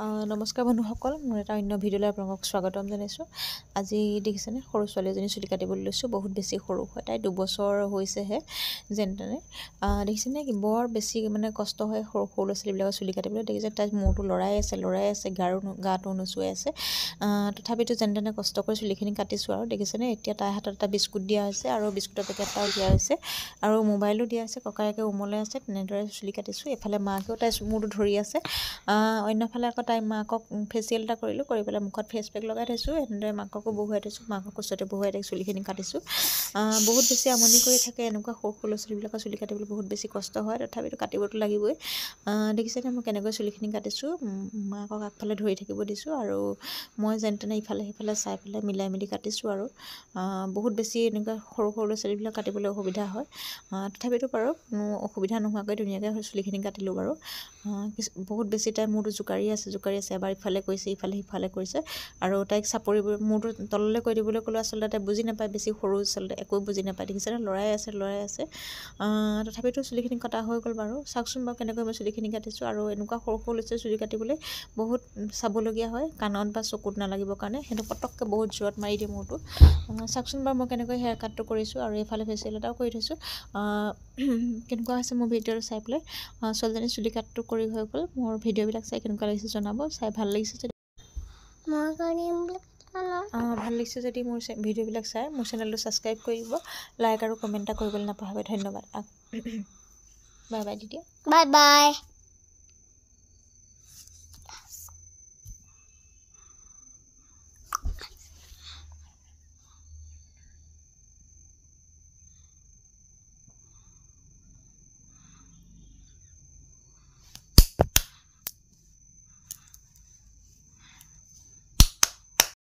নমস্কাৰ বন্ধুসকল, মোৰ এটা অন্য ভিডিঅ'লৈ আপোনালোকক স্বাগতম জনাইছোঁ। আজি দেখিছেনে সৰু ছোৱালী এজনী চুলি কাটিবলৈ লৈছোঁ। বহুত বেছি সৰু হয়, তাই 2 বছৰ হৈছেহে যেনে তেনে। দেখিছেনে বৰ বেছি মানে কষ্ট হয় সৰু সৰু ল'ৰা ছোৱালীবিলাকৰ চুলি কাটিবলৈ। দেখিছে তাই মূৰটো লৰাই আছে গাটো নুচুৱাই আছে। তথাপিতো যেনে তেনে কষ্ট কৰি চুলিখিনি কাটিছোঁ আৰু দেখিছেনে। এতিয়া তাইৰ হাতত এটা বিস্কুট দিয়া হৈছে আৰু বিস্কুটৰ পেকেট এটাও দিয়া হৈছে আৰু মোবাইলো দিয়া আছে। ককায়েকে উমলাই আছে, তেনেদৰে চুলি কাটিছোঁ। এফালে মাকেও তাই মূৰটো ধৰি আছে। অন্যফালে আকৌ তাই মাকক ফেচিয়েল এটা কৰিলোঁ, কৰি পেলাই মুখত ফেচ পেক লগাই থৈছোঁ। এনেদৰে মাককো বহুৱাই থৈছোঁ, মাকক কোচতে বহুৱাই তাইক চুলিখিনি কাটিছোঁ। বহুত বেছি আমনি কৰি থাকে এনেকুৱা সৰু সৰু ল'ৰা ছোৱালীবিলাকৰ চুলি কাটিবলৈ বহুত বেছি কষ্ট হয়, তথাপিতো কাটিবতো লাগিবই। দেখিছেনে মই কেনেকৈ চুলিখিনি কাটিছোঁ। মাকক আগফালে ধৰি থাকিব দিছোঁ আৰু মই যেনে তেনে ইফালে সিফালে চাই পেলাই মিলাই মেলি কাটিছোঁ আৰু বহুত বেছি এনেকুৱা সৰু সৰু ল'ৰা ছোৱালীবিলাক কাটিবলৈ অসুবিধা হয়। তথাপিতো বাৰু অসুবিধা নোহোৱাকৈ ধুনীয়াকৈ চুলিখিনি কাটিলোঁ বাৰু। বহুত বেছি তাই মূৰটো জোকাৰি আছে। এবাৰ ইফালে কৰিছে, ইফালে সিফালে কৰিছে আৰু তাইক চাপৰিবোৰ মূৰটো তললৈ কৰি দিবলৈ ক'লেও আচলতে তাই বুজি নাপায়, বেছি সৰু আচলতে একো বুজি নাপায়। দেখিছেনে লৰাই আছে। তথাপিতো চুলিখিনি কটা হৈ গ'ল বাৰু। চাওকচোন বাৰু কেনেকৈ মই চুলিখিনি কাটিছোঁ। আৰু এনেকুৱা সৰু সৰু ল'ৰা ছোৱালী চুলি কাটিবলৈ বহুত চাবলগীয়া হয়, কাণত বা চকুত নালাগিবৰ কাৰণে। সেইটো পটককৈ বহুত জোৰত মাৰি দিয়ে মূৰটো। চাওকচোন বাৰু মই কেনেকৈ হেয়াৰ কাটটো কৰিছোঁ আৰু এইফালে ফেচিয়েল এটাও কৰি থৈছোঁ। কেনেকুৱা হৈছে মোৰ ভিডিঅ'টো চাই পেলাই। ছোৱালীজনী চুলি কাটটো কৰি হৈ গ'ল। মোৰ ভিডিঅ'বিলাক চাই কেনেকুৱা লাগিছে জনাব। চাই ভাল লাগিছে যদি মোৰ ভিডিঅ'বিলাক চাই মোৰ চেনেলটো ছাবস্ক্ৰাইব কৰিব, লাইক আৰু কমেণ্ট এটা কৰিবলৈ নাপাহৰিব। ধন্যবাদ। বাই বাই দিদি। Bye bye.